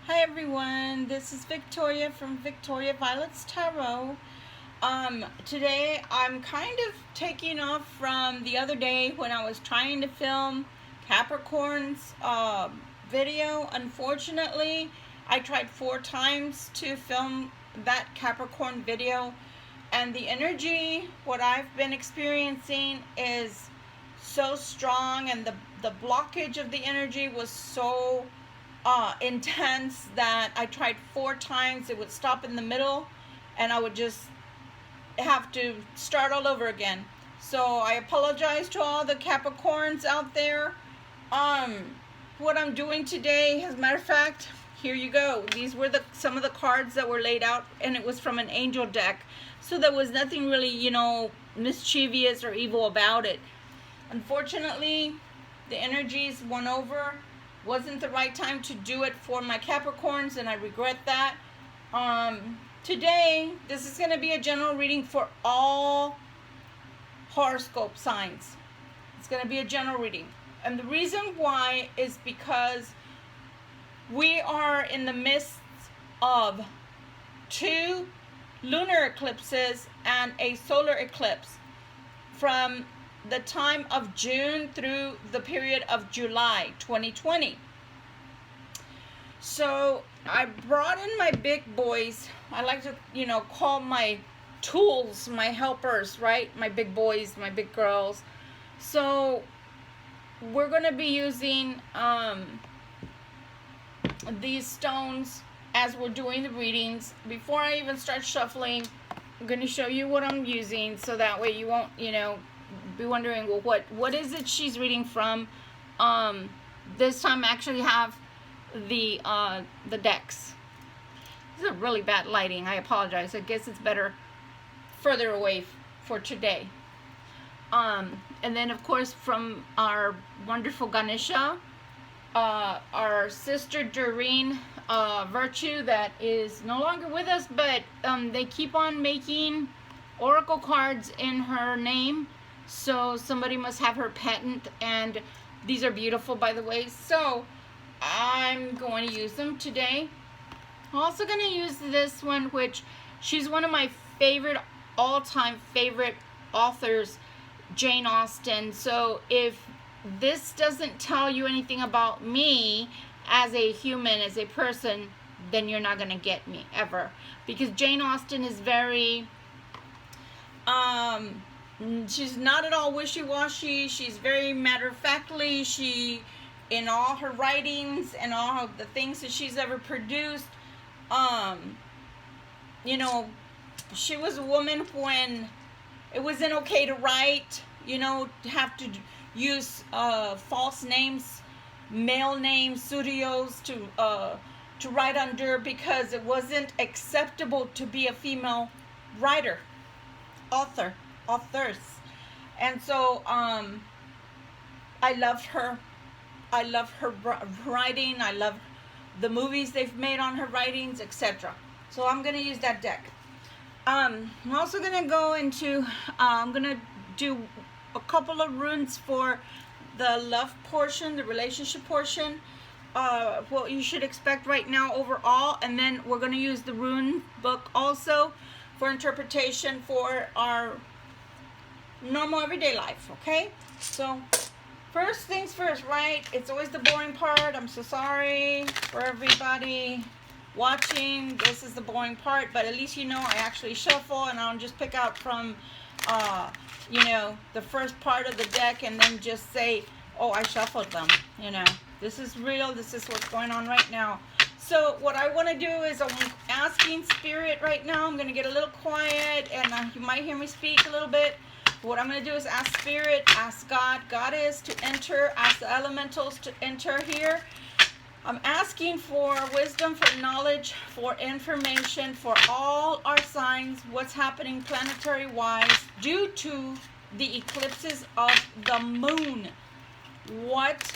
Hi everyone, this is Victoria from Victoria Violet's Tarot. Today I'm kind of taking off from the other day when I was trying to film Capricorn's video. Unfortunately, I tried 4 times to film that Capricorn video, and the energy, what I've been experiencing is so strong, and the blockage of the energy was so intense that I tried 4 times. It would stop in the middle and I would just have to start all over again. So I apologize to all the Capricorns out there. What I'm doing today, as a matter of fact, here you go. These were some of the cards that were laid out, and it was from an angel deck. So there was nothing really, mischievous or evil about it. Unfortunately, the energies won over. Wasn't the right time to do it for my Capricorns, and I regret that. Today, this is going to be a general reading for all horoscope signs. It's going to be a general reading. And the reason why is because we are in the midst of 2 lunar eclipses and a solar eclipse from the time of June through the period of July 2020. So I brought in my big boys. I like to, call my tools, my helpers, right? My big boys, my big girls. So we're going to be using these stones as we're doing the readings. Before I even start shuffling, I'm going to show you what I'm using, so that way you won't, be wondering, well, what is it she's reading from. This time I actually have the decks. This is a really bad lighting. I apologize. I guess it's better further away for today. And then of course from our wonderful Ganesha, our sister Doreen Virtue, that is no longer with us, but they keep on making oracle cards in her name. So somebody must have her patent, and these are beautiful, by the way. So I'm going to use them today. I'm also going to use this one, which she's one of my favorite, all-time favorite authors, Jane Austen. So if this doesn't tell you anything about me as a human, as a person, then you're not going to get me ever. Because Jane Austen is very... she's not at all wishy-washy. She's very matter-of-factly. She, in all her writings and all of the things that she's ever produced, she was a woman when it wasn't okay to write, to have to use false names, male names, studios to write under, because it wasn't acceptable to be a female writer, authors. And so I love her. I love her writing. I love the movies they've made on her writings, etc. So I'm going to use that deck. I'm also going to go into, I'm going to do a couple of runes for the love portion, the relationship portion, what you should expect right now overall. And then we're going to use the rune book also for interpretation for our normal everyday life, okay? So first things first, right? It's always the boring part. I'm so sorry for everybody watching. This is the boring part, but at least I actually shuffle, and I don't just pick out from the first part of the deck and then just say, oh, I shuffled them. This is real. This is what's going on right now. So what I want to do is I'm asking Spirit right now. I'm going to get a little quiet, and you might hear me speak a little bit. What I'm going to do is ask Spirit, ask God, Goddess to enter, ask the elementals to enter here. I'm asking for wisdom, for knowledge, for information, for all our signs, what's happening planetary-wise due to the eclipses of the moon. What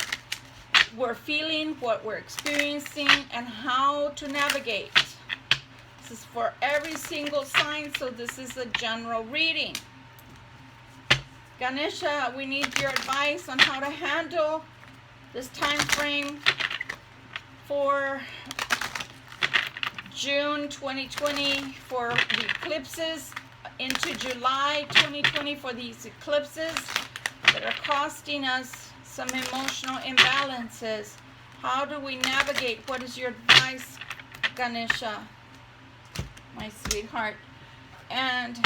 we're feeling, what we're experiencing, and how to navigate. This is for every single sign, so this is a general reading. Ganesha, we need your advice on how to handle this time frame for June 2020 for the eclipses, into July 2020 for these eclipses that are costing us some emotional imbalances. How do we navigate? What is your advice, Ganesha, my sweetheart? And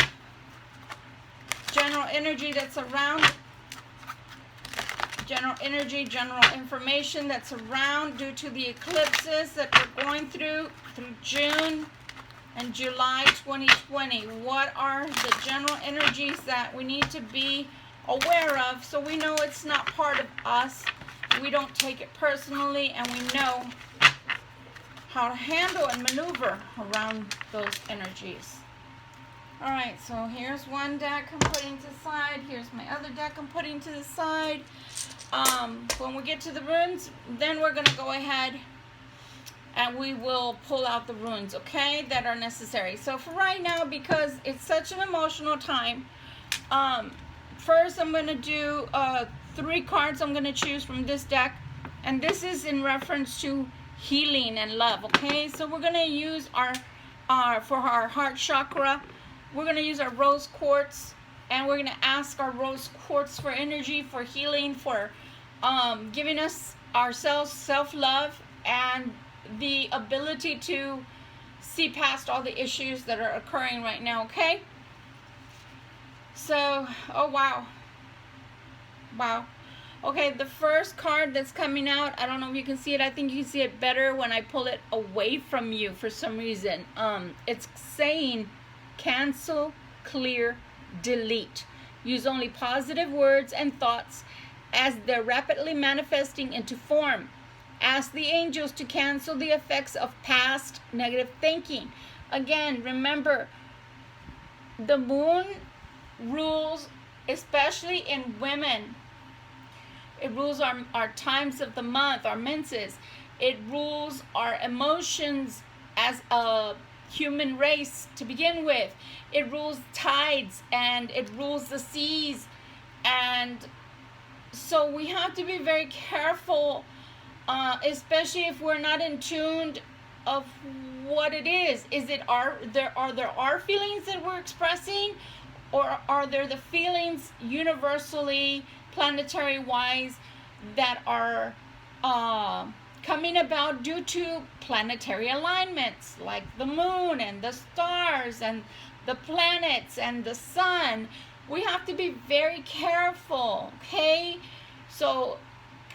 general energy that's around, general energy, general information that's around due to the eclipses that we're going through June and July 2020. What are the general energies that we need to be aware of so we know it's not part of us, we don't take it personally, and we know how to handle and maneuver around those energies. All right, so here's one deck I'm putting to the side. Here's my other deck I'm putting to the side. When we get to the runes, then we're going to go ahead and we will pull out the runes, okay, that are necessary. So for right now, because it's such an emotional time, first I'm going to do 3 cards I'm going to choose from this deck. And this is in reference to healing and love, okay? So we're going to use our for our heart chakra, we're going to use our rose quartz, and we're going to ask our rose quartz for energy, for healing, for giving us ourselves self-love and the ability to see past all the issues that are occurring right now, okay? So, oh wow. Wow. Okay, the first card that's coming out, I don't know if you can see it. I think you can see it better when I pull it away from you for some reason. It's saying cancel, clear, delete. Use only positive words and thoughts as they're rapidly manifesting into form. Ask the angels to cancel the effects of past negative thinking. Again, remember, the moon rules, especially in women. It rules our times of the month, our menses. It rules our emotions as a human race to begin with. It rules tides and it rules the seas. And so we have to be very careful, especially if we're not in tune of what it is. Is it are there our feelings that we're expressing, or are there the feelings universally, planetary wise, that are coming about due to planetary alignments like the moon and the stars and the planets and the sun? We have to be very careful, okay? So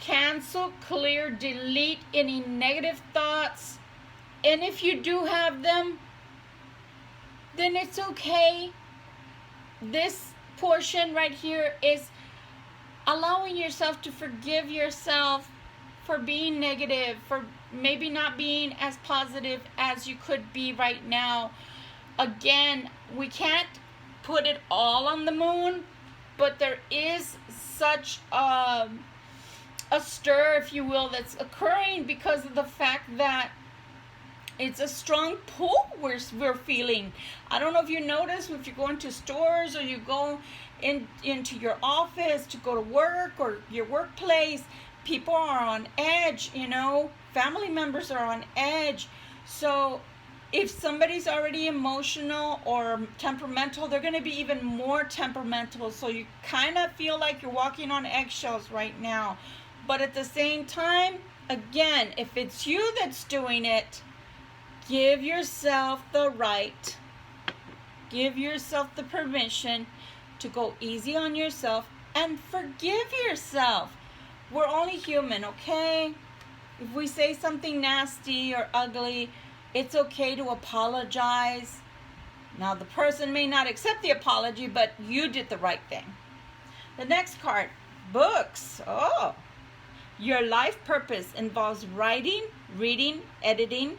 cancel, clear, delete any negative thoughts, and if you do have them, then it's okay. This portion right here is allowing yourself to forgive yourself for being negative, for maybe not being as positive as you could be right now. Again, we can't put it all on the moon, but there is such a stir, if you will, that's occurring because of the fact that it's a strong pull we're feeling. I don't know if you notice, if you go into stores or you go into your office to go to work or your workplace, people are on edge, you know, family members are on edge. So if somebody's already emotional or temperamental, they're going to be even more temperamental. So you kind of feel like you're walking on eggshells right now. But at the same time, again, if it's you that's doing it, give yourself the right, give yourself the permission to go easy on yourself and forgive yourself. We're only human, okay? If we say something nasty or ugly, it's okay to apologize. Now, the person may not accept the apology, but you did the right thing. The next card, books. Oh, your life purpose involves writing, reading, editing,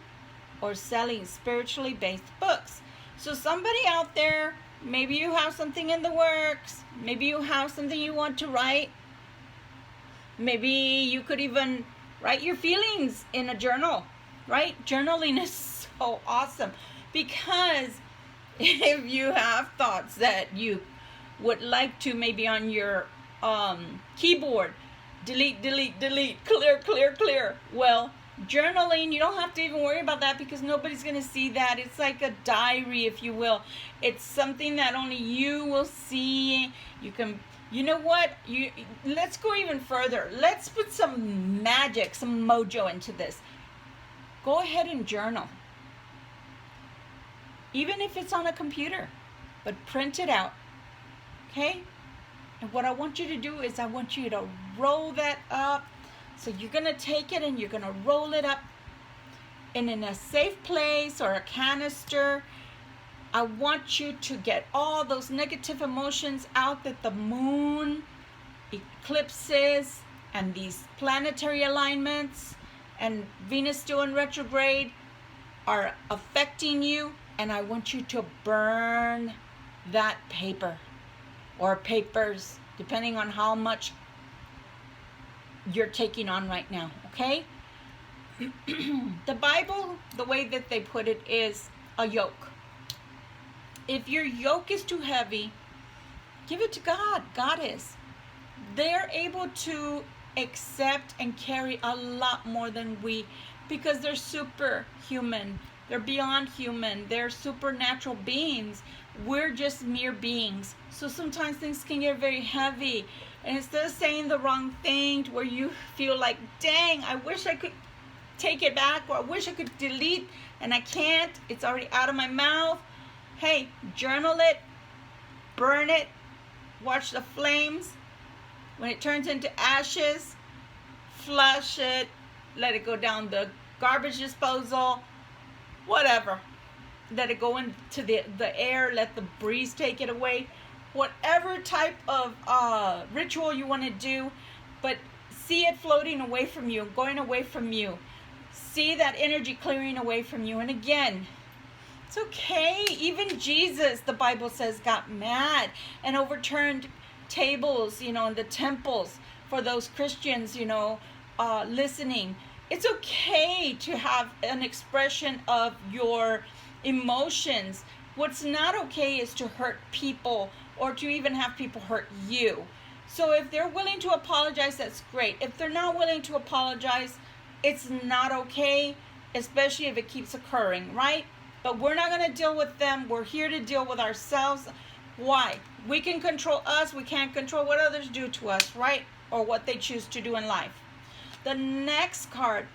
or selling spiritually based books. So somebody out there, maybe you have something in the works, maybe you have something you want to write, maybe you could even write your feelings in a journal, right? Journaling is so awesome, because if you have thoughts that you would like to, maybe on your keyboard, delete, delete, delete, clear, clear, clear, well, Journaling, you don't have to even worry about that because nobody's going to see that. It's like a diary, if you will. It's something that only you will see. You can, you know what? Let's go even further. Let's put some magic, some mojo into this. Go ahead and journal. Even if it's on a computer, but print it out. Okay? And what I want you to do is I want you to roll that up. So you're going to take it and you're going to roll it up and in a safe place or a canister. I want you to get all those negative emotions out that the moon, eclipses, and these planetary alignments and Venus still in retrograde are affecting you. And I want you to burn that paper or papers, depending on how much you're taking on right now, okay? The Bible, the way that they put it is a yoke. If your yoke is too heavy, give it to God, Goddess. They're able to accept and carry a lot more than we, because they're superhuman. They're beyond human. They're supernatural beings. We're just mere beings. So sometimes things can get very heavy. And instead of saying the wrong thing to where you feel like, dang, I wish I could take it back, or I wish I could delete, and I can't. It's already out of my mouth. Hey, journal it, burn it, watch the flames. When it turns into ashes, flush it, let it go down the garbage disposal, whatever. Let it go into the air, let the breeze take it away. Whatever type of ritual you want to do, but see it floating away from you, going away from you. See that energy clearing away from you. And again, it's okay. Even Jesus, the Bible says, got mad and overturned tables, in the temples for those Christians, listening. It's okay to have an expression of your emotions. What's not okay is to hurt people or to even have people hurt you. So if they're willing to apologize, that's great. If they're not willing to apologize, it's not okay, especially if it keeps occurring, right? But we're not going to deal with them. We're here to deal with ourselves. Why? We can control us. We can't control what others do to us, right? Or what they choose to do in life. The next card,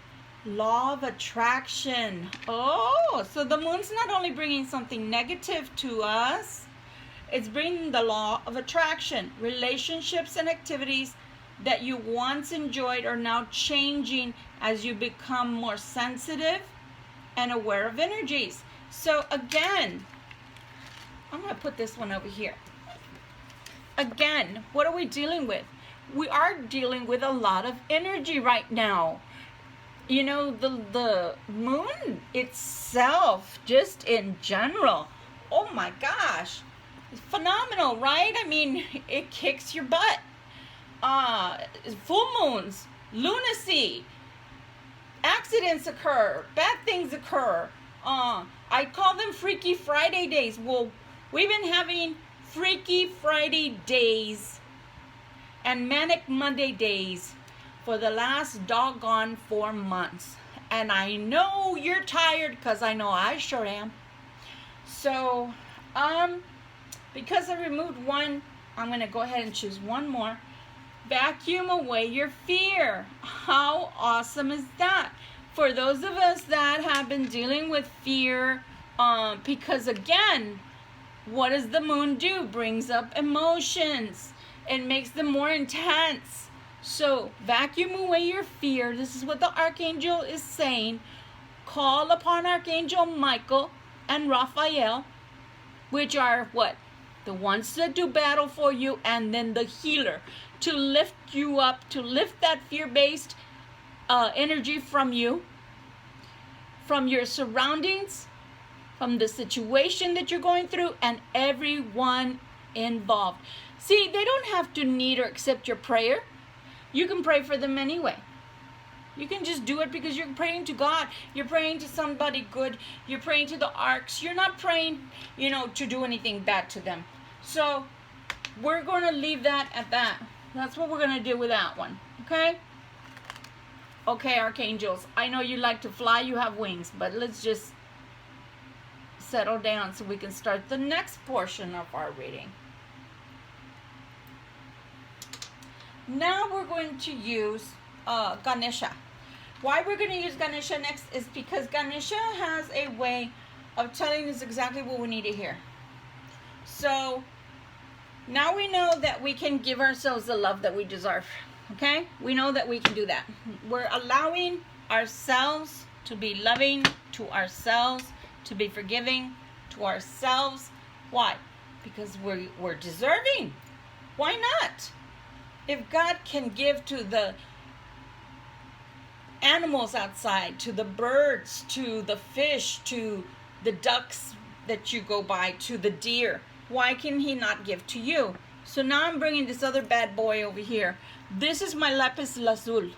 Law of Attraction. Oh, so the moon's not only bringing something negative to us, it's bringing the law of attraction. Relationships and activities that you once enjoyed are now changing as you become more sensitive and aware of energies. So again, I'm going to put this one over here. Again, what are we dealing with? We are dealing with a lot of energy right now. The moon itself, just in general, oh my gosh, it's phenomenal, right? I mean, it kicks your butt. Full moons, lunacy, accidents occur, bad things occur. I call them Freaky Friday days. Well, we've been having Freaky Friday days and Manic Monday days for the last doggone 4 months. And I know you're tired, because I know I sure am. So, because I removed one, I'm going to go ahead and choose one more. Vacuum away your fear. How awesome is that? For those of us that have been dealing with fear, because again, what does the moon do? Brings up emotions. It makes them more intense. So vacuum away your fear. This is what the Archangel is saying. Call upon Archangel Michael and Raphael, which are what? The ones that do battle for you, and then the healer, to lift you up, to lift that fear-based energy from you, from your surroundings, from the situation that you're going through, and everyone involved. See, they don't have to need or accept your prayer. You can pray for them anyway. You can just do it because you're praying to God. You're praying to somebody good. You're praying to the arcs. You're not praying, to do anything bad to them. So we're going to leave that at that. That's what we're going to do with that one. Okay? Okay, archangels, I know you like to fly, you have wings, but let's just settle down so we can start the next portion of our reading. Now we're going to use Ganesha. Why we're going to use Ganesha next is because Ganesha has a way of telling us exactly what we need to hear. So now we know that we can give ourselves the love that we deserve. Okay? We know that we can do that. We're allowing ourselves to be loving to ourselves, to be forgiving to ourselves. Why? Because we're deserving. Why not? If God can give to the animals outside, to the birds, to the fish, to the ducks that you go by, to the deer, why can he not give to you? So now I'm bringing this other bad boy over here. This is my lapis lazuli.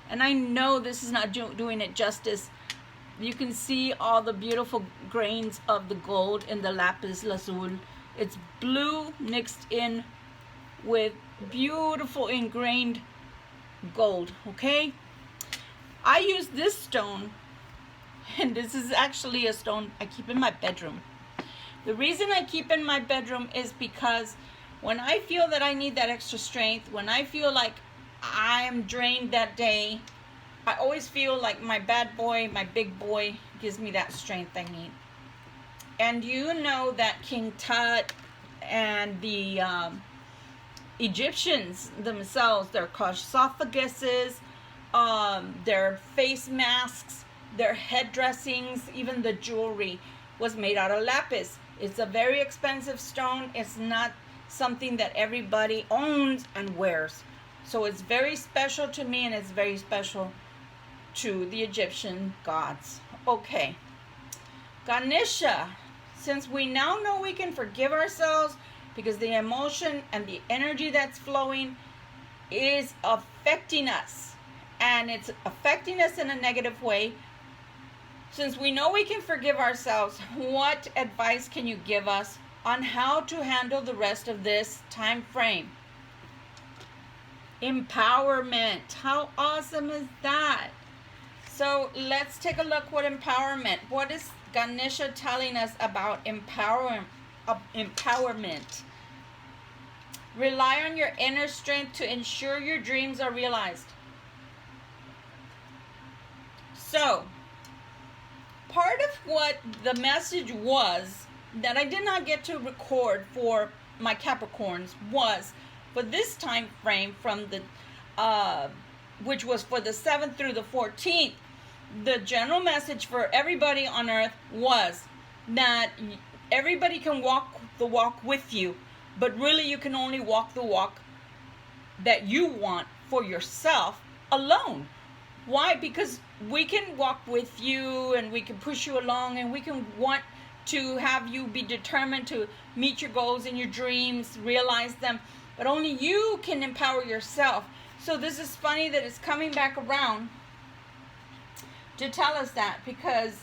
And I know this is not doing it justice. You can see all the beautiful grains of the gold in the lapis lazuli. It's blue mixed in with beautiful ingrained gold, okay? I use this stone, and this is actually a stone I keep in my bedroom. The reason I keep in my bedroom is because when I feel that I need that extra strength, when I feel like I'm drained that day, I always feel like my bad boy, my big boy, gives me that strength I need. And you know that King Tut and the Egyptians themselves, their sarcophaguses, their face masks, their head dressings, even the jewelry was made out of lapis. It's a very expensive stone. It's not something that everybody owns and wears. So it's very special to me, and it's very special to the Egyptian gods. Okay. Ganesha, since we now know we can forgive ourselves because the emotion and the energy that's flowing is affecting us, and it's affecting us in a negative way. Since we know we can forgive ourselves, what advice can you give us on how to handle the rest of this time frame? Empowerment. How awesome is that? So let's take a look what empowerment. What is Ganesha telling us about empowerment? Rely on your inner strength to ensure your dreams are realized. So, part of what the message was that I did not get to record for my Capricorns was for this time frame from the which was for the 7th through the 14th. The general message for everybody on earth was that everybody can walk the walk with you, but really you can only walk the walk that you want for yourself alone. Why? Because we can walk with you and we can push you along, and we can want to have you be determined to meet your goals and your dreams, realize them, but only you can empower yourself. So this is funny that it's coming back around to tell us that, because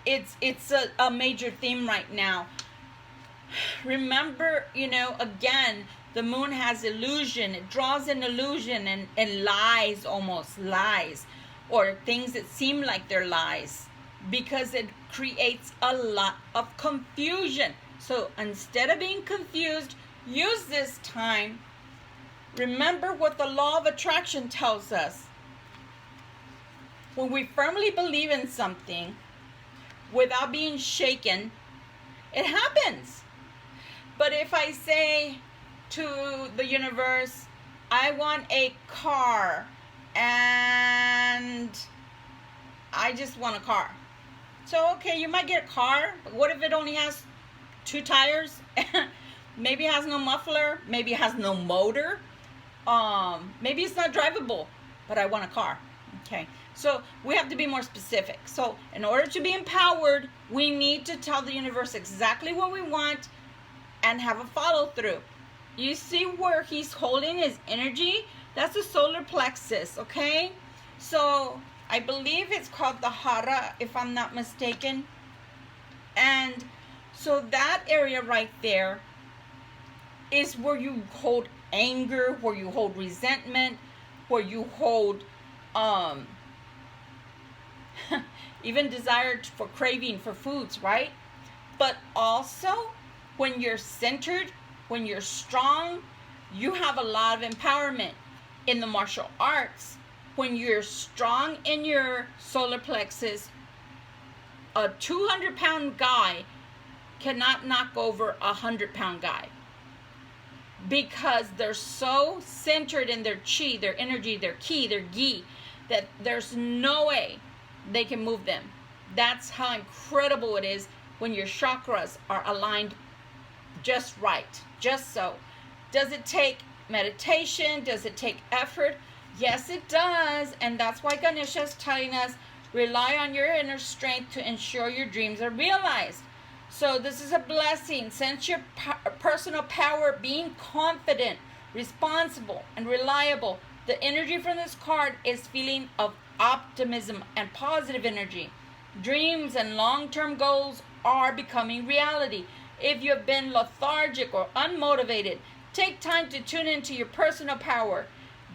it's a major theme right now. Remember, again, the moon has illusion. It draws in illusion and lies, almost lies, or things that seem like they're lies, because it creates a lot of confusion. So instead of being confused, use this time. Remember what the law of attraction tells us. When we firmly believe in something without being shaken, it happens. But if I say to the universe, I want a car, and I just want a car. So, okay, you might get a car, but what if it only has 2 tires? Maybe it has no muffler, maybe it has no motor, maybe it's not drivable, but I want a car. Okay, so we have to be more specific. So in order to be empowered, we need to tell the universe exactly what we want and have a follow through. You see where he's holding his energy? That's the solar plexus, okay? So I believe it's called the hara, if I'm not mistaken. And so that area right there is where you hold anger, where you hold resentment, where you hold even desire for craving for foods, right? But also, when you're centered, when you're strong, you have a lot of empowerment. In the martial arts, when you're strong in your solar plexus, a 200-pound guy cannot knock over a 100-pound guy, because they're so centered in their chi, their energy, their ki, their gi, that there's no way they can move them. That's how incredible it is when your chakras are aligned just right, just so. Does it take meditation? Does it take effort? Yes, it does. And that's why Ganesha is telling us, rely on your inner strength to ensure your dreams are realized. So this is a blessing. Sense your personal power, being confident, responsible, and reliable. The energy from this card is feeling of optimism and positive energy. Dreams and long-term goals are becoming reality. If you have been lethargic or unmotivated, take time to tune into your personal power.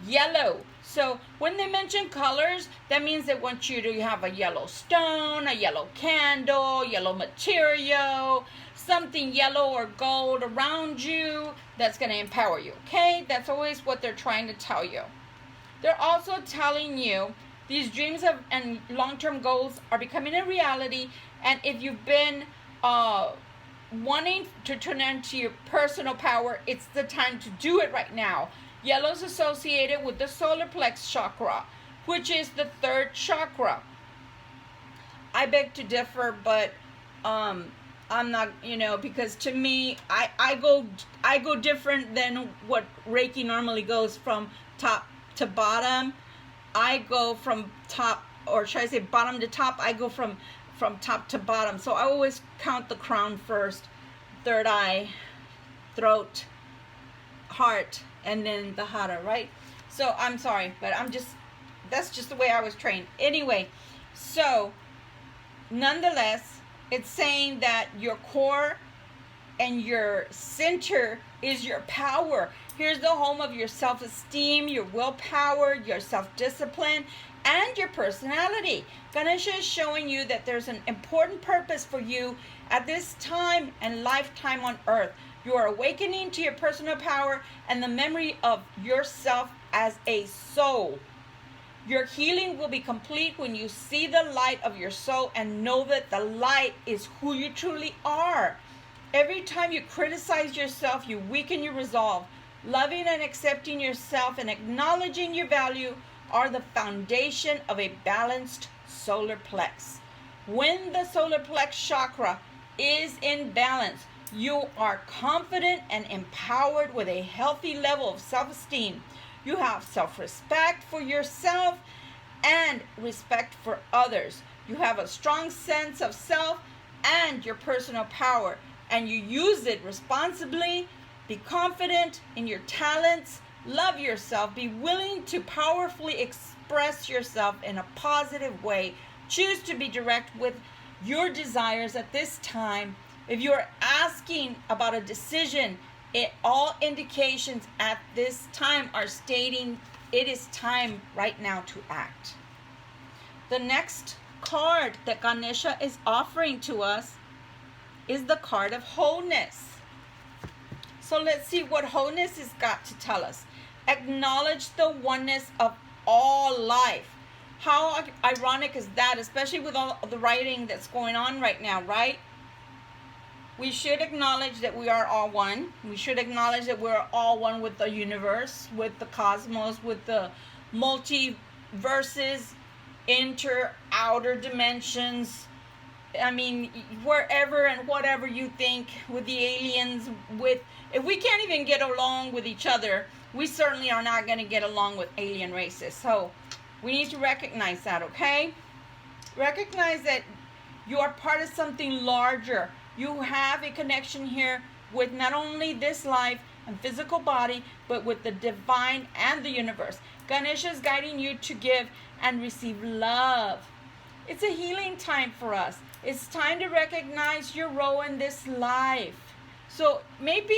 Yellow. So when they mention colors, that means they want you to have a yellow stone, a yellow candle, yellow material, something yellow or gold around you that's going to empower you. Okay? That's always what they're trying to tell you. They're also telling you these dreams and long-term goals are becoming a reality. And if you've been wanting to turn into your personal power, it's the time to do it right now. Yellow is associated with the solar plex chakra, which is the third chakra. I beg to differ, but I'm not, because to me, I go different than what Reiki normally goes from top to bottom. I go from top, or should I say bottom to top? I go from top to bottom. So I always count the crown first, third eye, throat, heart, and then the hara, right? So I'm sorry, but that's just the way I was trained. Anyway, so nonetheless, it's saying that your core and your center is your power. Here's the home of your self-esteem, your willpower, your self-discipline, and your personality. Ganesha is showing you that there's an important purpose for you at this time and lifetime on earth. You are awakening to your personal power and the memory of yourself as a soul. Your healing will be complete when you see the light of your soul and know that the light is who you truly are. Every time you criticize yourself, you weaken your resolve. Loving and accepting yourself and acknowledging your value are the foundation of a balanced solar plex. When the solar plex chakra is in balance, you are confident and empowered with a healthy level of self-esteem. You have self-respect for yourself and respect for others. You have a strong sense of self and your personal power, and you use it responsibly. Be confident in your talents. Love yourself. Be willing to powerfully express yourself in a positive way. Choose to be direct with your desires at this time. If you are asking about a decision, all indications at this time are stating it is time right now to act. The next card that Ganesha is offering to us is the card of wholeness. So let's see what wholeness has got to tell us. Acknowledge the oneness of all life. How ironic is that, especially with all the writing that's going on right now, right? We should acknowledge that we are all one. We should acknowledge that we're all one with the universe, with the cosmos, with the multiverses, outer dimensions. I mean, wherever and whatever you think, with the aliens, if we can't even get along with each other, we certainly are not going to get along with alien races. So we need to recognize that, okay? Recognize that you are part of something larger. You have a connection here with not only this life and physical body, but with the divine and the universe. Ganesha is guiding you to give and receive love. It's a healing time for us. It's time to recognize your role in this life. So maybe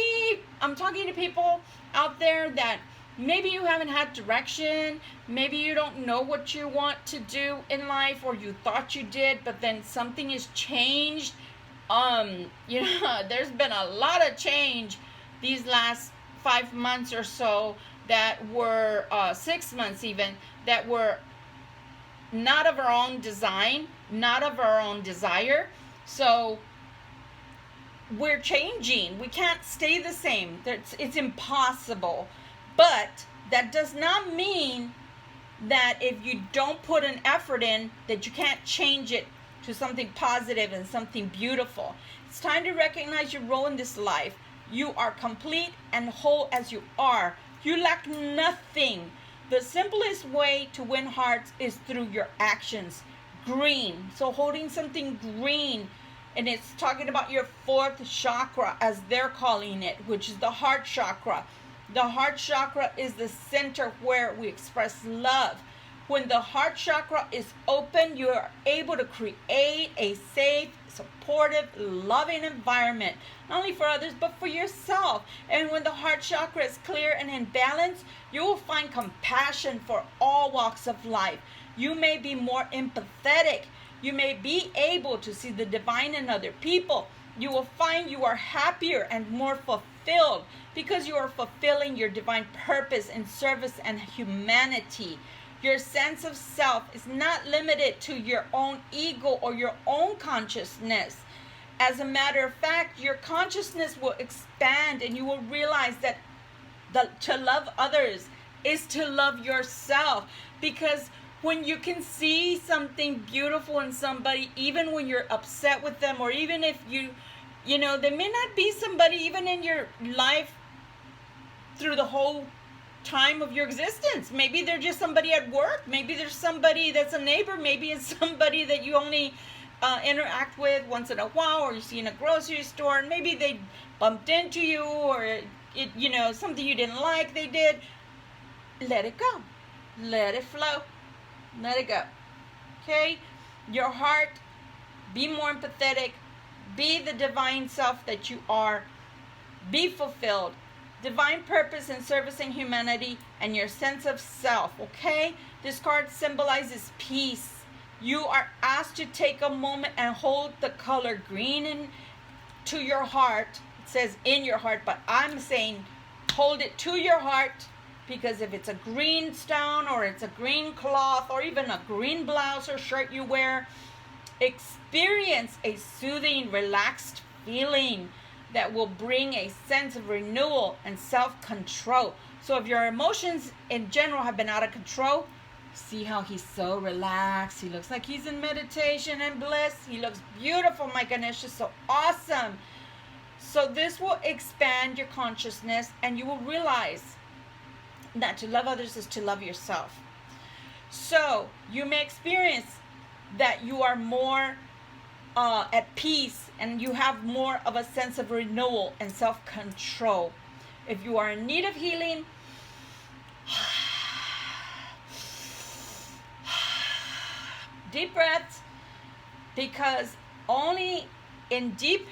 I'm talking to people out there that maybe you haven't had direction. Maybe you don't know what you want to do in life, or you thought you did, but then something has changed. There's been a lot of change these last 5 months or so, that were 6 months even, that were not of our own design, not of our own desire. So we're changing. We can't stay the same. It's impossible. But that does not mean that if you don't put an effort in, that you can't change it to something positive and something beautiful. It's time to recognize your role in this life. You are complete and whole as you are. You lack nothing. The simplest way to win hearts is through your actions. Green. So holding something green, and it's talking about your fourth chakra, as they're calling it, which is the heart chakra. The heart chakra is the center where we express love. When the heart chakra is open, you are able to create a safe, supportive, loving environment, not only for others, but for yourself. And when the heart chakra is clear and in balance, you will find compassion for all walks of life. You may be more empathetic. You may be able to see the divine in other people. You will find you are happier and more fulfilled because you are fulfilling your divine purpose in service and humanity. Your sense of self is not limited to your own ego or your own consciousness. As a matter of fact, your consciousness will expand, and you will realize that to love others is to love yourself. Because when you can see something beautiful in somebody, even when you're upset with them, or even if they may not be somebody even in your life through the whole time of your existence. Maybe they're just somebody at work. Maybe there's somebody that's a neighbor. Maybe it's somebody that you only interact with once in a while, or you see in a grocery store, and maybe they bumped into you, or something you didn't like they did. Let it go. Let it flow. Let it go. Okay? Your heart, be more empathetic. Be the divine self that you are. Be fulfilled. Divine purpose and service in humanity, and your sense of self. Okay? This card symbolizes peace. You are asked to take a moment and hold the color green to your heart. It says in your heart, but I'm saying hold it to your heart, because if it's a green stone, or it's a green cloth, or even a green blouse or shirt you wear, experience a soothing, relaxed feeling that will bring a sense of renewal and self-control. So if your emotions in general have been out of control, see how he's so relaxed. He looks like he's in meditation and bliss. He looks beautiful. My goodness, just so awesome. So this will expand your consciousness, and you will realize that to love others is to love yourself. So you may experience that you are more at peace, and you have more of a sense of renewal and self-control. If you are in need of healing, deep breaths, because only in deep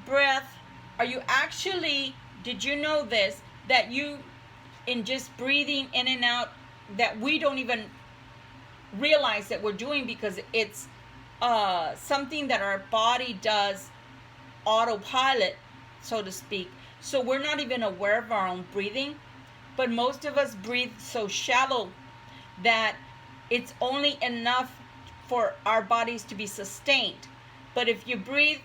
breath are you actually, did you know this, that you, in just breathing in and out, that we don't even realize that we're doing, because it's something that our body does autopilot, so to speak. So we're not even aware of our own breathing, but most of us breathe so shallow that it's only enough for our bodies to be sustained. But if you breathe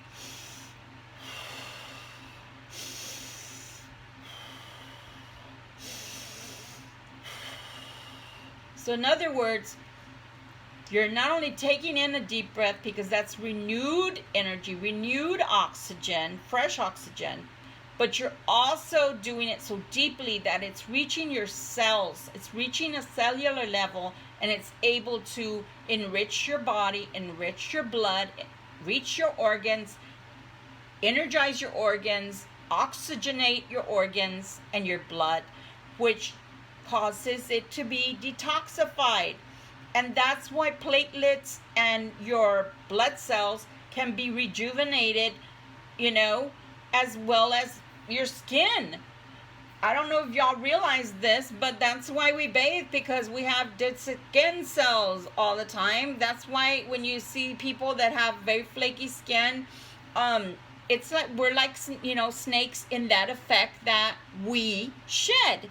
so in other words, you're not only taking in a deep breath, because that's renewed energy, renewed oxygen, fresh oxygen, but you're also doing it so deeply that it's reaching your cells. It's reaching a cellular level, and it's able to enrich your body, enrich your blood, reach your organs, energize your organs, oxygenate your organs and your blood, which causes it to be detoxified. And that's why platelets and your blood cells can be rejuvenated, as well as your skin. I don't know if y'all realize this, but that's why we bathe, because we have dead skin cells all the time. That's why when you see people that have very flaky skin, it's like we're like, you know, snakes in that effect that we shed.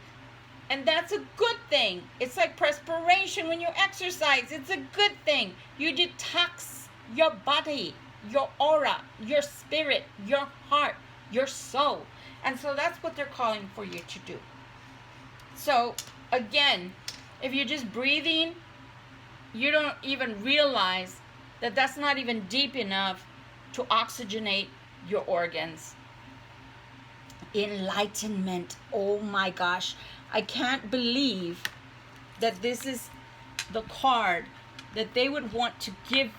And that's a good thing. It's like perspiration when you exercise. It's a good thing. You detox your body, your aura, your spirit, your heart, your soul. And so that's what they're calling for you to do. So again, if you're just breathing, you don't even realize that that's not even deep enough to oxygenate your organs. Enlightenment. Oh my gosh. I can't believe that this is the card that they would want to give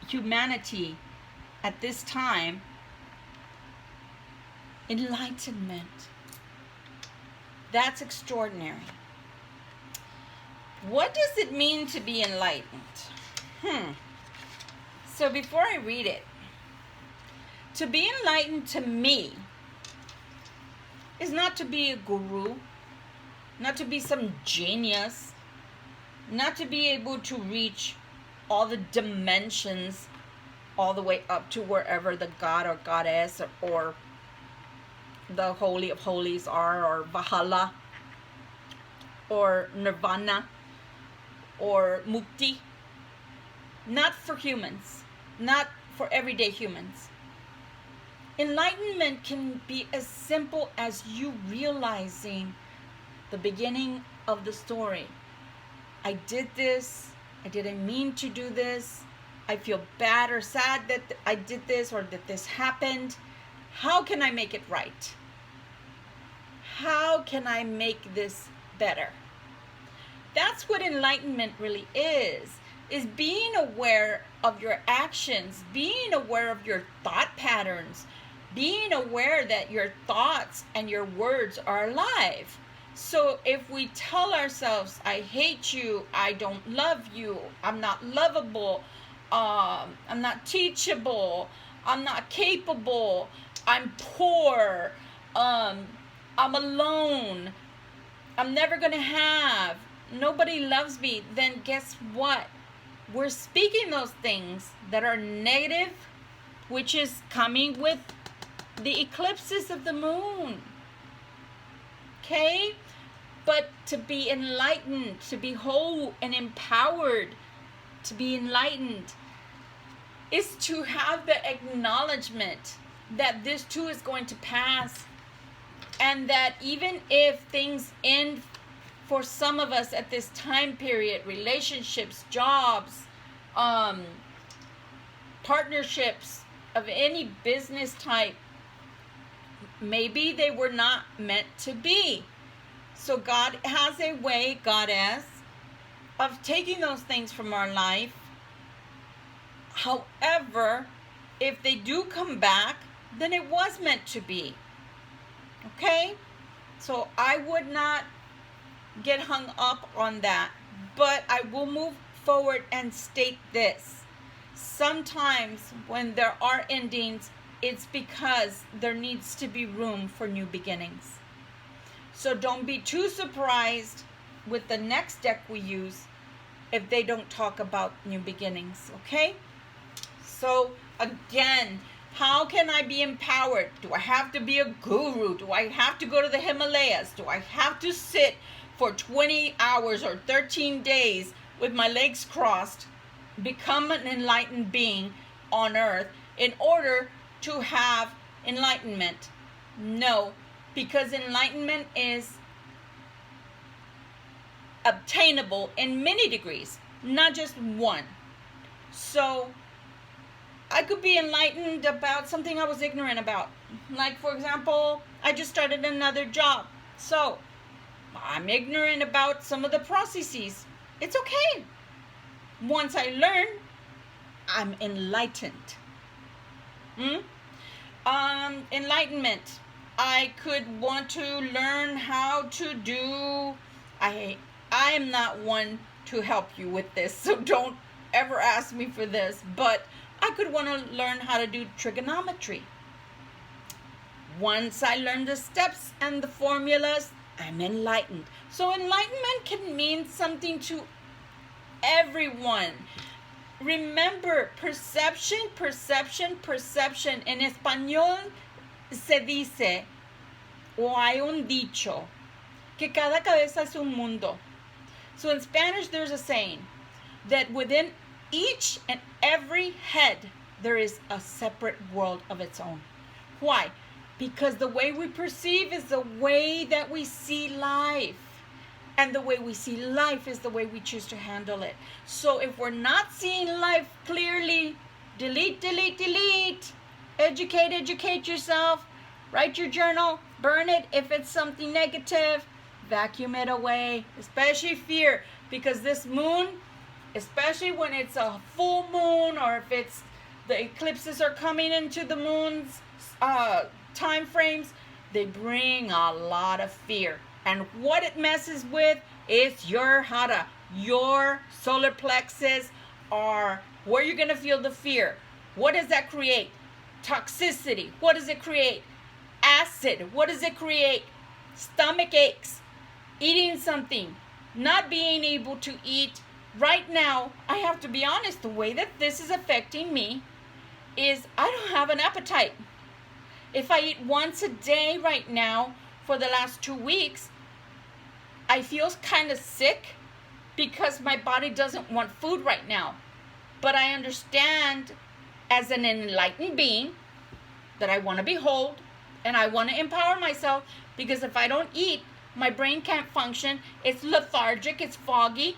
humanity at this time. Enlightenment. That's extraordinary. What does it mean to be enlightened? So before I read it, to be enlightened to me is not to be a guru, not to be some genius, not to be able to reach all the dimensions all the way up to wherever the god or goddess or the Holy of Holies are, or Valhalla, or Nirvana, or Mukti. Not for humans, not for everyday humans. Enlightenment can be as simple as you realizing the beginning of the story. I did this, I didn't mean to do this, I feel bad or sad that I did this or that this happened. How can I make it right? How can I make this better? That's what enlightenment really is being aware of your actions, being aware of your thought patterns, being aware that your thoughts and your words are alive. So if we tell ourselves, I hate you, I don't love you, I'm not lovable, I'm not teachable, I'm not capable, I'm poor, I'm alone, I'm never gonna have, nobody loves me, then guess what? We're speaking those things that are negative, which is coming with the eclipses of the moon. Okay? But to be enlightened, to be whole and empowered, to be enlightened, is to have the acknowledgement that this too is going to pass, and that even if things end for some of us at this time period, relationships, jobs, partnerships of any business type, maybe they were not meant to be. So God has a way, Goddess, of taking those things from our life. However, if they do come back, then it was meant to be. Okay? So I would not get hung up on that, but I will move forward and state this. Sometimes when there are endings, it's because there needs to be room for new beginnings. So don't be too surprised with the next deck we use if they don't talk about new beginnings, okay? So again, how can I be empowered? Do I have to be a guru? Do I have to go to the Himalayas? Do I have to sit for 20 hours or 13 days with my legs crossed, become an enlightened being on earth in order to have enlightenment? No, because enlightenment is obtainable in many degrees, not just one. So I could be enlightened about something I was ignorant about. Like, for example, I just started another job. So I'm ignorant about some of the processes. It's okay. Once I learn, I'm enlightened. Enlightenment. I could want to learn how to do... I am not one to help you with this, so don't ever ask me for this. But I could want to learn how to do trigonometry. Once I learn the steps and the formulas, I'm enlightened. So enlightenment can mean something to everyone. Remember, perception, perception, perception. En español se dice, o hay un dicho, que cada cabeza es un mundo. So in Spanish, there's a saying that within each and every head, there is a separate world of its own. Why? Because the way we perceive is the way that we see life. And the way we see life is the way we choose to handle it. So if we're not seeing life clearly, delete, delete, delete. Educate, educate yourself. Write your journal. Burn it if it's something negative. Vacuum it away. Especially fear. Because this moon, especially when it's a full moon, or if it's the eclipses are coming into the moon's time frames, they bring a lot of fear. And what it messes with is your hara, your solar plexus, or where you're going to feel the fear. What does that create? Toxicity. What does it create? Acid. What does it create? Stomach aches. Eating something. Not being able to eat. Right now, I have to be honest, the way that this is affecting me is I don't have an appetite. If I eat once a day right now for the last 2 weeks, I feel kind of sick because my body doesn't want food right now. But I understand as an enlightened being that I want to be whole and I want to empower myself, because if I don't eat, my brain can't function. It's lethargic. It's foggy.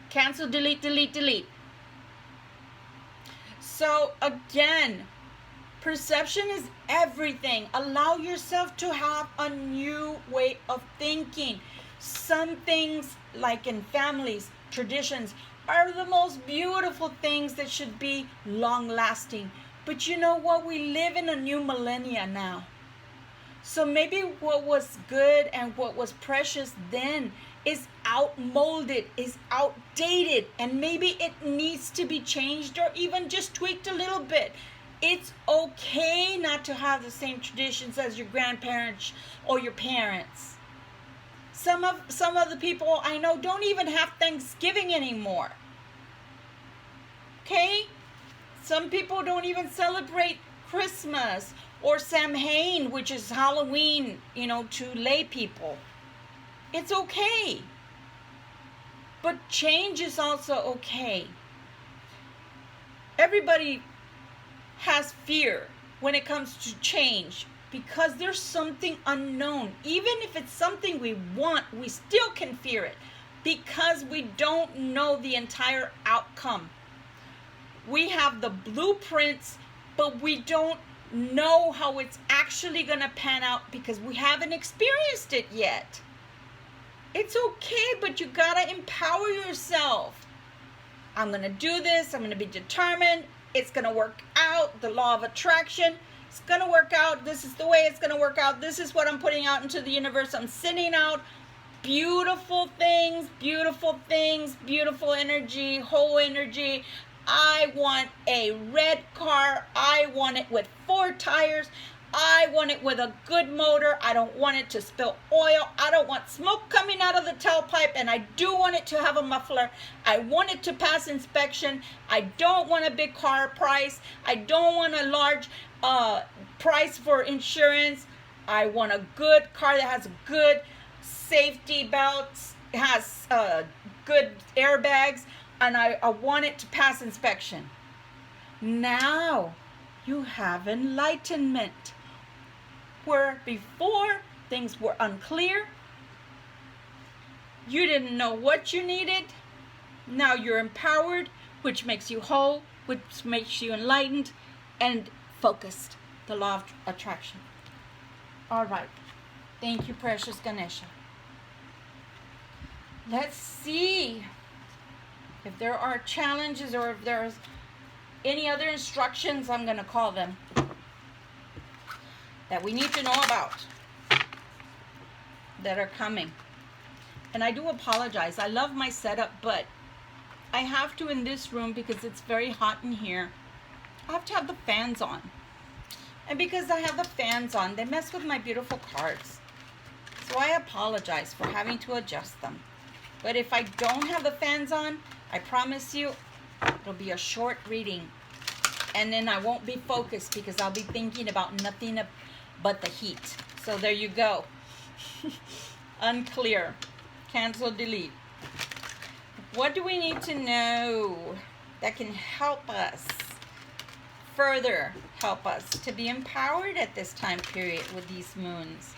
Cancel, delete, delete, delete. So again, perception is everything. Allow yourself to have a new way of thinking. Some things, like in families, traditions, are the most beautiful things that should be long-lasting. But you know what? We live in a new millennia now. So maybe what was good and what was precious then is outmolded, is outdated, and maybe it needs to be changed or even just tweaked a little bit. It's okay not to have the same traditions as your grandparents or your parents. Some of the people I know don't even have Thanksgiving anymore. Okay? Some people don't even celebrate Christmas or Samhain, which is Halloween, to lay people. It's okay. But change is also okay. Everybody has fear when it comes to change, because there's something unknown. Even if it's something we want, we still can fear it because we don't know the entire outcome. We have the blueprints, but we don't know how it's actually going to pan out because we haven't experienced it yet. It's okay, but you got to empower yourself. I'm going to do this. I'm going to be determined. It's going to work out. The law of attraction. It's going to work out. This is the way it's going to work out. This is what I'm putting out into the universe. I'm sending out beautiful things, beautiful things, beautiful energy, whole energy. I want a red car. I want it with 4 tires. I want it with a good motor. I don't want it to spill oil. I don't want smoke coming out of the tailpipe. And I do want it to have a muffler. I want it to pass inspection. I don't want a big car price. I don't want a large price for insurance. I want a good car that has good safety belts, has good airbags, and I want it to pass inspection. Now you have enlightenment. Where before things were unclear, you didn't know what you needed. Now you're empowered, which makes you whole, which makes you enlightened and focused. The law of attraction. All right. Thank you, precious Ganesha. Let's see if there are challenges or if there's any other instructions, I'm going to call them, that we need to know about that are coming. And I do apologize. I love my setup, but I have to in this room because it's very hot in here. I have to have the fans on. And because I have the fans on, they mess with my beautiful cards. So I apologize for having to adjust them. But if I don't have the fans on, I promise you, it'll be a short reading. And then I won't be focused because I'll be thinking about nothing but the heat. So there you go. Unclear. Cancel, delete. What do we need to know that can help us, further help us to be empowered at this time period with these moons?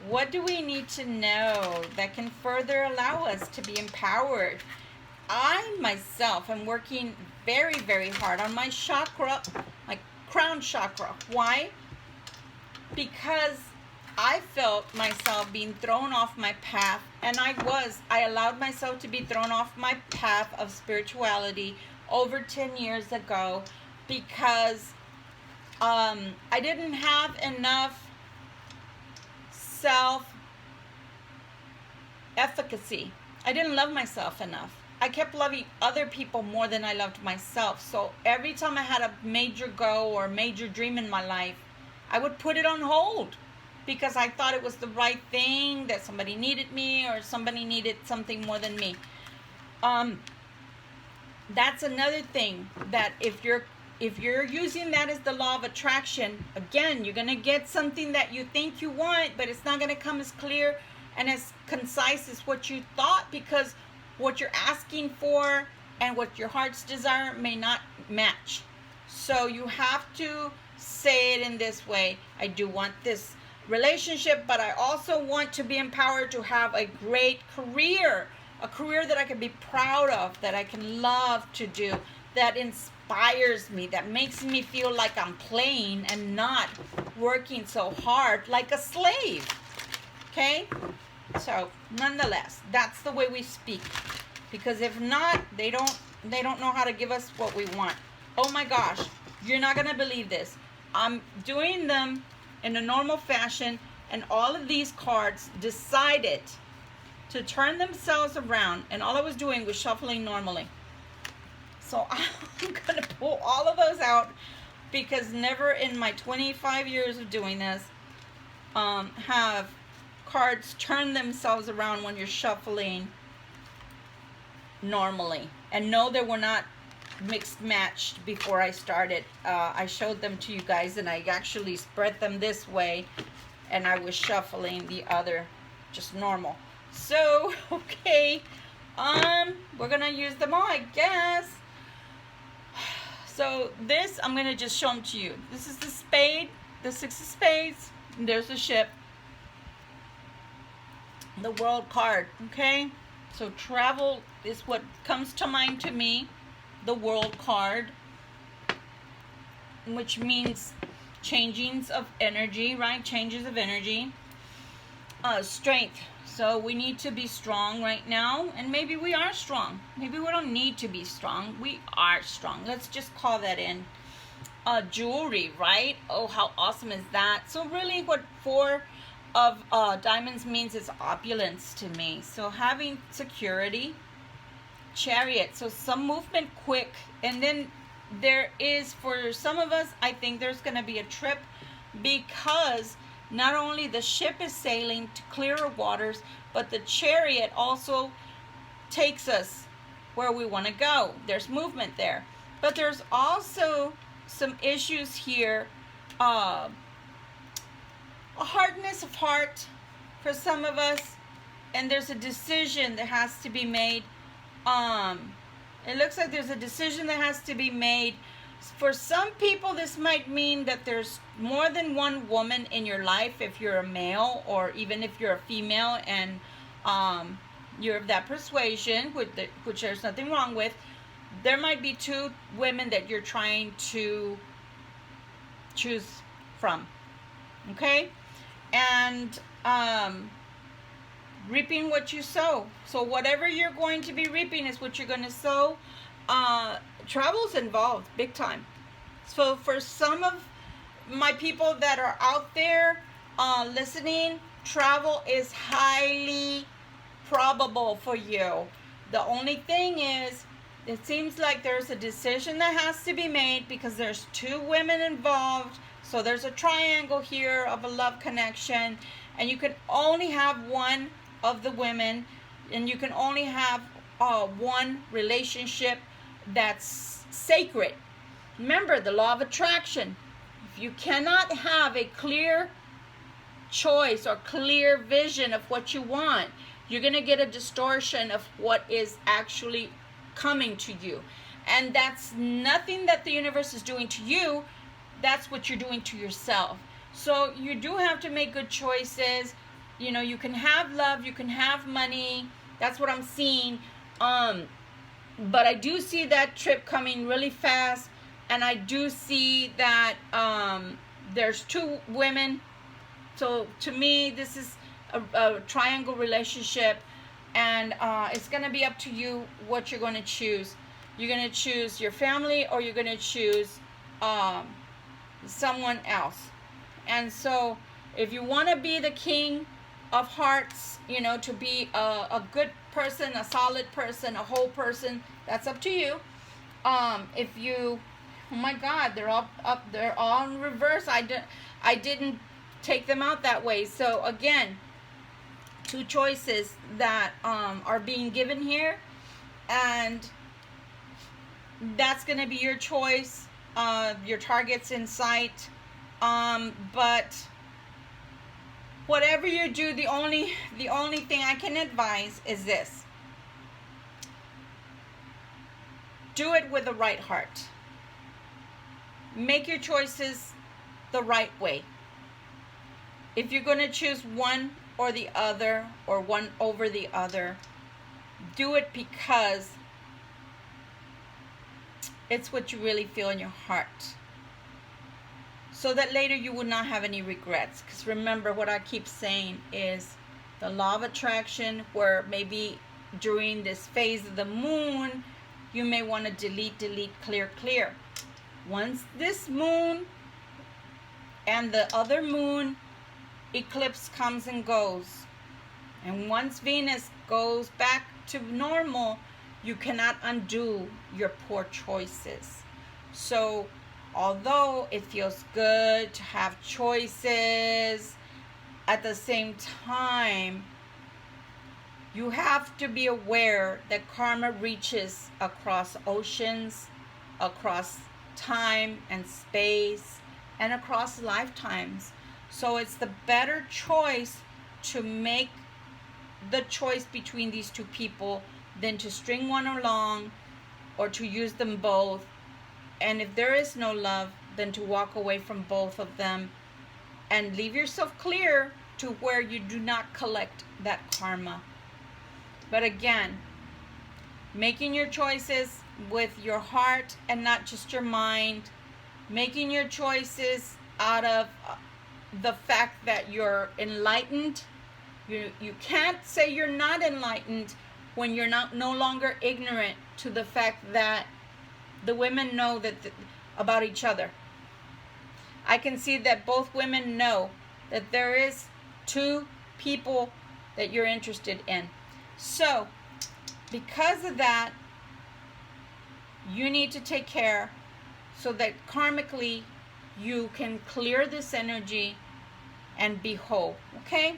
What do we need to know that can further allow us to be empowered? I myself am working very, very hard on my chakra, my crown chakra. Why? Because I felt myself being thrown off my path, and I allowed myself to be thrown off my path of spirituality over 10 years ago because I didn't have enough self-efficacy. I didn't love myself enough. I kept loving other people more than I loved myself. So every time I had a major goal or major dream in my life, I would put it on hold because I thought it was the right thing, that somebody needed me or somebody needed something more than me. That's another thing, that if you're using that as the law of attraction, again, you're going to get something that you think you want, but it's not going to come as clear and as concise as what you thought, because what you're asking for and what your heart's desire may not match. So you have to say it in this way: I do want this relationship, but I also want to be empowered to have a great career, a career that I can be proud of, that I can love to do, that inspires me, that makes me feel like I'm playing and not working so hard like a slave. Okay? So, nonetheless, that's the way we speak. Because if not, they don't know how to give us what we want. Oh my gosh, you're not going to believe this. I'm doing them in a normal fashion, and all of these cards decided to turn themselves around, and all I was doing was shuffling normally. So I'm going to pull all of those out, because never in my 25 years of doing this have cards turn themselves around when you're shuffling normally. And no, they were not mixed matched before I started. I showed them to you guys, and I actually spread them this way, and I was shuffling the other just normal. So okay, we're gonna use them all, I guess. So this, I'm gonna just show them to you. This is the spade, the 6 of spades, and there's the ship, the world card. Okay, so travel is what comes to mind to me. The world card, which means changings of energy, right? Changes of energy. Strength. So we need to be strong right now, and maybe we are strong. Maybe we don't need to be strong. We are strong. Let's just call that in. Jewelry, right? Oh, how awesome is that? So really what 4 of diamonds means is opulence to me. So having security. Chariot, so some movement quick. And then there is, for some of us, I think there's going to be a trip, because not only the ship is sailing to clearer waters, but the chariot also takes us where we want to go. There's movement there, but there's also some issues here. A hardness of heart for some of us, and there's a decision that has to be made. It looks like there's a decision that has to be made. For some people, this might mean that there's more than one woman in your life if you're a male, or even if you're a female and you're of that persuasion, which there's nothing wrong with. There might be 2 women that you're trying to choose from. Okay? And reaping what you sow. So whatever you're going to be reaping is what you're going to sow. Travel's involved big time. So for some of my people that are out there listening, travel is highly probable for you. The only thing is, it seems like there's a decision that has to be made, because there's 2 women involved. So there's a triangle here of a love connection, and you can only have one of the women, and you can only have one relationship that's sacred. Remember the law of attraction. If you cannot have a clear choice or clear vision of what you want, you're going to get a distortion of what is actually coming to you. And that's nothing that the universe is doing to you. That's what you're doing to yourself. So you do have to make good choices. You know, you can have love, you can have money. That's what I'm seeing. But I do see that trip coming really fast. And I do see that there's two women. So to me, this is a triangle relationship. And it's going to be up to you what you're going to choose. You're going to choose your family, or you're going to choose someone else. And so if you want to be the king of hearts, you know, to be a good person, a solid person, a whole person, that's up to you. If you, oh my God, they're all up, they're all in reverse. I didn't take them out that way. So again, two choices that are being given here, and that's going to be your choice. Your target's in sight. But whatever you do, the only thing I can advise is this: do it with the right heart. Make your choices the right way. If you're going to choose one or the other, or one over the other, do it because it's what you really feel in your heart, so that later you will not have any regrets. Because remember, what I keep saying is the law of attraction, where maybe during this phase of the moon, you may want to delete, clear. Once this moon and the other moon eclipse comes and goes, and once Venus goes back to normal, you cannot undo your poor choices. So although it feels good to have choices, at the same time, you have to be aware that karma reaches across oceans, across time and space, and across lifetimes. So it's the better choice to make the choice between these two people than to string one along or to use them both. And if there is no love, then to walk away from both of them and leave yourself clear to where you do not collect that karma. But again, making your choices with your heart and not just your mind, making your choices out of the fact that you're enlightened. You can't say you're not enlightened when you're no longer ignorant to the fact that the women know that about each other. I can see that both women know that there is two people that you're interested in. So because of that, you need to take care so that karmically you can clear this energy and be whole. Okay,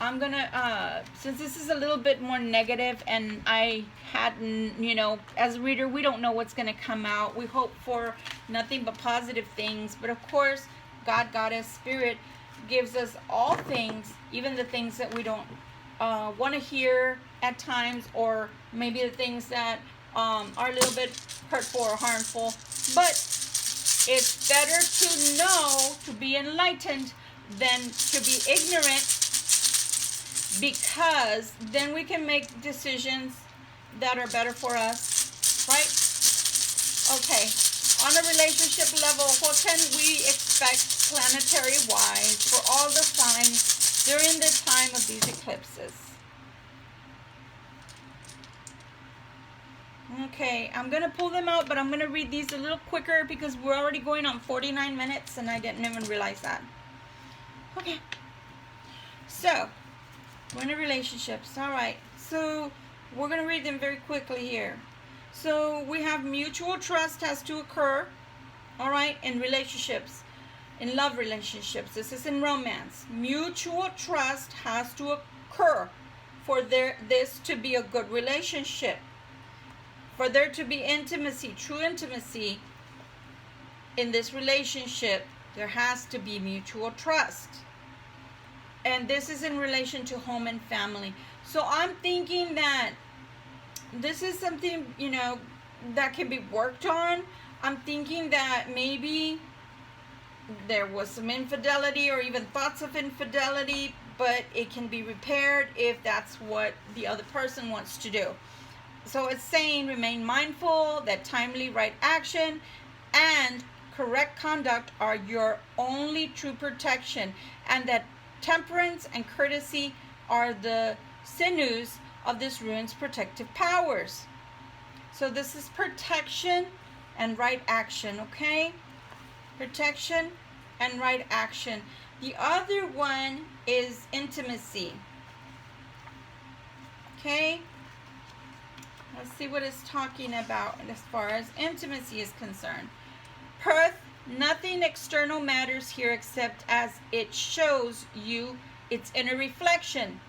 I'm gonna since this is a little bit more negative, and I hadn't, you know, as a reader, we don't know what's gonna come out. We hope for nothing but positive things, but of course God, Goddess, Spirit gives us all things, even the things that we don't want to hear at times, or maybe the things that are a little bit hurtful or harmful. But it's better to know, to be enlightened, than to be ignorant, because then we can make decisions that are better for us, right? Okay, on a relationship level, what can we expect planetary-wise for all the signs during the time of these eclipses? Okay, I'm going to pull them out, but I'm going to read these a little quicker because we're already going on 49 minutes and I didn't even realize that. Okay, so we're in relationships. All right, so we're going to read them very quickly here. So we have mutual trust has to occur, all right, in relationships. in love relationships. This is in romance. Mutual trust has to occur for this to be a good relationship. For there to be intimacy, true intimacy in this relationship, there has to be mutual trust. And this is in relation to home and family. So I'm thinking that this is something, you know, that can be worked on. I'm thinking that maybe there was some infidelity or even thoughts of infidelity, but it can be repaired if that's what the other person wants to do. So it's saying remain mindful that timely right action and correct conduct are your only true protection, and that temperance and courtesy are the sinews of this rune's protective powers. So this is protection and right action, okay? Protection and right action. The other one is intimacy. Okay? Let's see what it's talking about as far as intimacy is concerned. Perth, nothing external matters here except as it shows you its inner reflection.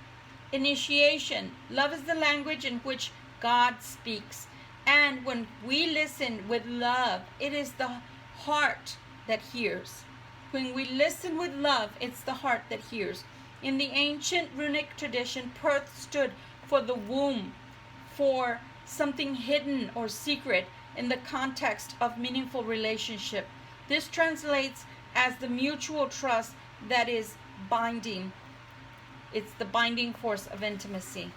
Initiation. Love is the language in which God speaks. And when we listen with love, it is the heart that hears. When we listen with love, it's the heart that hears. In the ancient runic tradition, Perth stood for the womb, for something hidden or secret in the context of meaningful relationship. This translates as the mutual trust that is binding. It's the binding force of intimacy.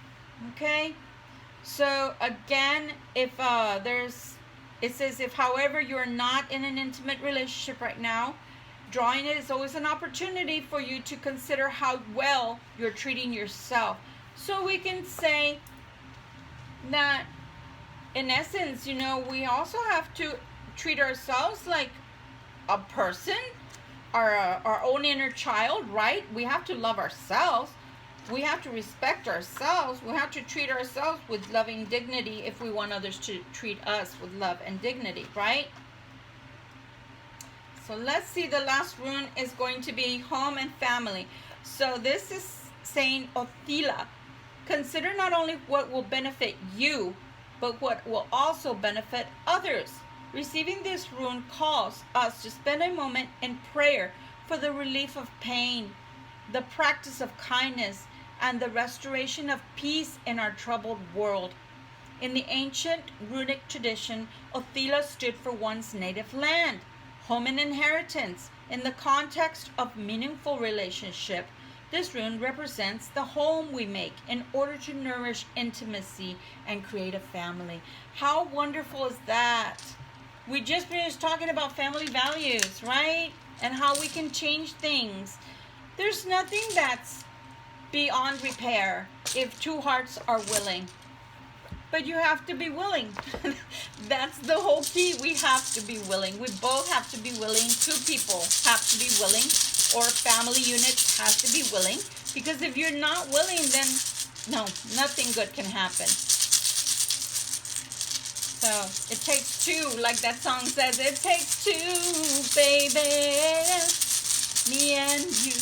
Okay? So again, if it says if however you're not in an intimate relationship right now, drawing it is always an opportunity for you to consider how well you're treating yourself. So we can say that in essence, you know, we also have to treat ourselves like a person, our own inner child, right? We have to love ourselves. We have to respect ourselves. We have to treat ourselves with loving dignity if we want others to treat us with love and dignity, right? So let's see, the last rune is going to be home and family. So this is saying Othila. Consider not only what will benefit you, but what will also benefit others. Receiving this rune calls us to spend a moment in prayer for the relief of pain, the practice of kindness, and the restoration of peace in our troubled world. In the ancient runic tradition, Othila stood for one's native land, home and inheritance. In the context of meaningful relationship, this rune represents the home we make in order to nourish intimacy and create a family. How wonderful is that? We just finished talking about family values, right? And how we can change things. There's nothing that's beyond repair if two hearts are willing. But you have to be willing. That's the whole key. We have to be willing. We both have to be willing. Two people have to be willing, or family unit has to be willing. Because if you're not willing, then no, nothing good can happen. So it takes two, like that song says, it takes two, baby, me and you.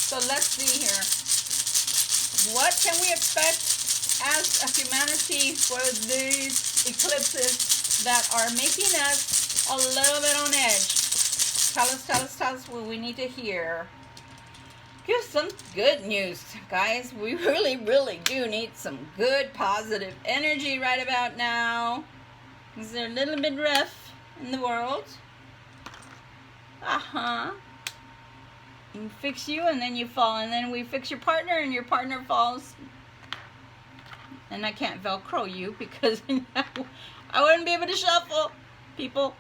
So let's see here. What can we expect as a humanity for these eclipses that are making us a little bit on edge? Tell us what we need to hear. Give some good news, guys. We really, really do need some good, positive energy right about now. Things are a little bit rough in the world. You fix you and then you fall, and then we fix your partner and your partner falls. And I can't Velcro you because I wouldn't be able to shuffle people,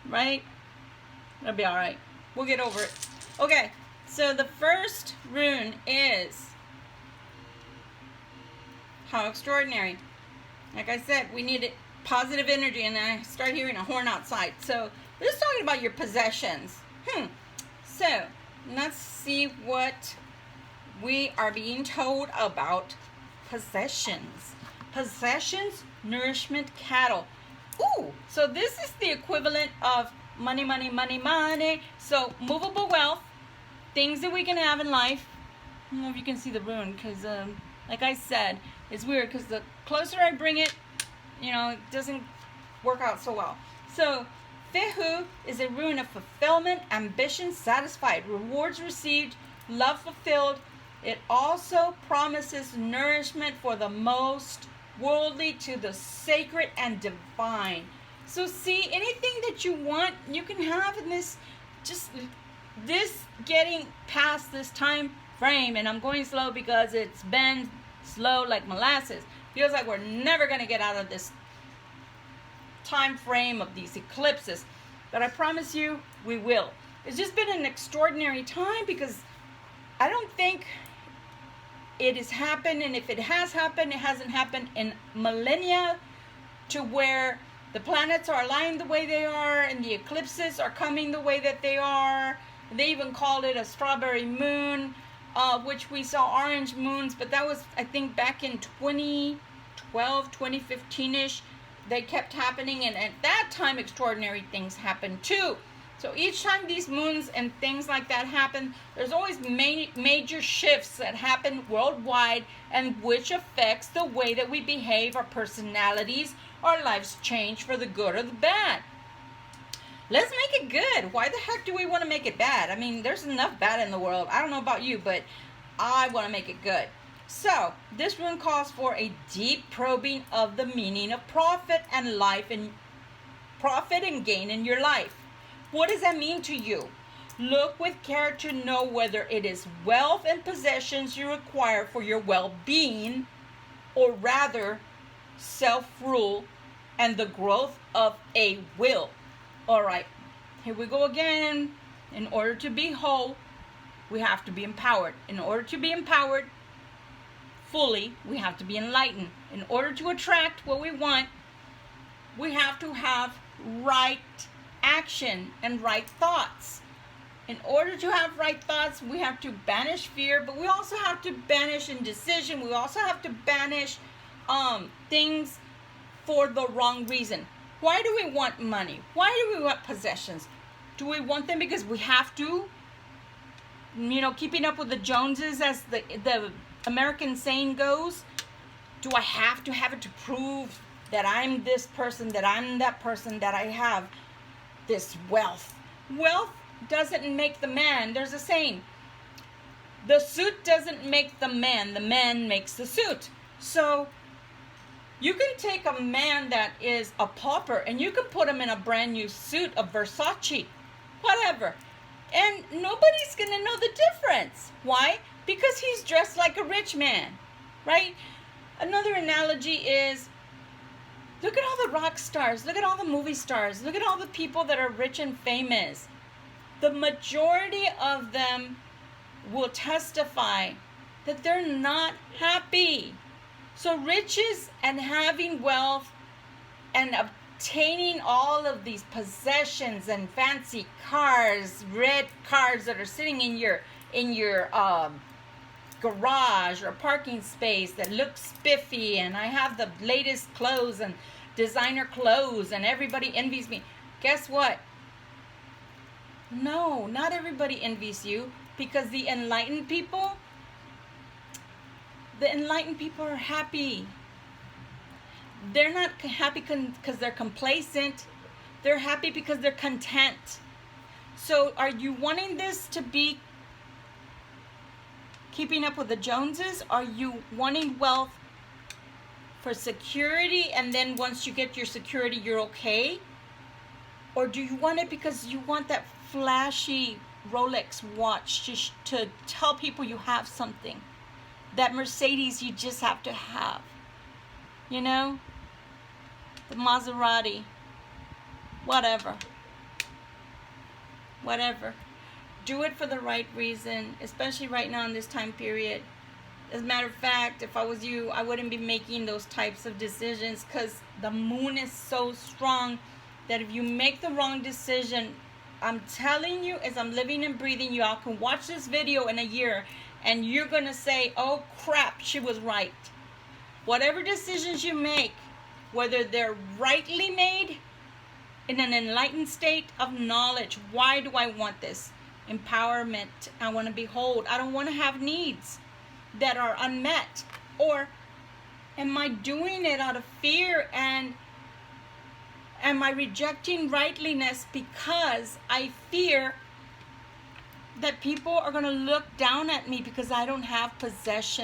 right? It'll be all right. We'll get over it. Okay, so the first rune is how extraordinary. Like I said, we need positive energy, and then I start hearing a horn outside. So this is talking about your possessions. So let's see what we are being told about possessions. Possessions, nourishment, cattle. Ooh, so this is the equivalent of money, money, money, money. So movable wealth, things that we can have in life. I don't know if you can see the rune, because like I said, it's weird because the closer I bring it, it doesn't work out so well. So Fehu is a rune of fulfillment, ambition satisfied, rewards received, love fulfilled. It also promises nourishment for the most worldly to the sacred and divine. So see, anything that you want, you can have in this, just this getting past this time frame. And I'm going slow because it's been slow like molasses. Feels like we're never going to get out of this time frame of these eclipses. But I promise you, we will. It's just been an extraordinary time because I don't think it has happened, and if it has happened, it hasn't happened in millennia, to where the planets are aligned the way they are and the eclipses are coming the way that they are. They even called it a strawberry moon, which we saw orange moons, but that was, I think, back in 2012, 2015-ish. They kept happening, and at that time extraordinary things happened too. So each time these moons and things like that happen, there's always major shifts that happen worldwide, and which affects the way that we behave, our personalities, our lives change for the good or the bad. Let's make it good. Why the heck do we want to make it bad? I mean, there's enough bad in the world. I don't know about you, but I want to make it good. So this rune calls for a deep probing of the meaning of profit and life, and profit and gain in your life. What does that mean to you? Look with care to know whether it is wealth and possessions you require for your well-being, or rather self-rule and the growth of a will. All right, here we go again. In order to be whole, we have to be empowered. In order to be empowered fully, we have to be enlightened. In order to attract what we want, we have to have right action and right thoughts. In order to have right thoughts, we have to banish fear, but we also have to banish indecision. We also have to banish things for the wrong reason. Why do we want money? Why do we want possessions? Do we want them because we have to? Keeping up with the Joneses, as the American saying goes. Do I have to have it to prove that I'm this person, that I'm that person, that I have this wealth? Wealth doesn't make the man. There's a saying, the suit doesn't make the man makes the suit. So you can take a man that is a pauper and you can put him in a brand new suit of Versace, whatever, and nobody's gonna know the difference. Why? Because he's dressed like a rich man, right? Another analogy is, look at all the rock stars, look at all the movie stars, look at all the people that are rich and famous. The majority of them will testify that they're not happy. So riches and having wealth and obtaining all of these possessions and fancy cars, red cars that are sitting in your garage or parking space that looks spiffy, and I have the latest clothes and designer clothes and everybody envies me. Guess what? No, not everybody envies you, because the enlightened people are happy. They're not happy because they're complacent. They're happy because they're content. So are you wanting this to be keeping up with the Joneses? Are you wanting wealth for security, and then once you get your security, you're okay? Or do you want it because you want that flashy Rolex watch to tell people you have something? That Mercedes you just have to have. The Maserati. Whatever. Do it for the right reason, especially right now in this time period. As a matter of fact, if I was you, I wouldn't be making those types of decisions, because the moon is so strong that if you make the wrong decision, I'm telling you, as I'm living and breathing, y'all can watch this video in a year and you're going to say, oh crap, she was right. Whatever decisions you make, whether they're rightly made in an enlightened state of knowledge. Why do I want this? Empowerment. I want to be whole. I don't want to have needs that are unmet. Or am I doing it out of fear, and am I rejecting rightliness because I fear that people are going to look down at me because I don't have possession?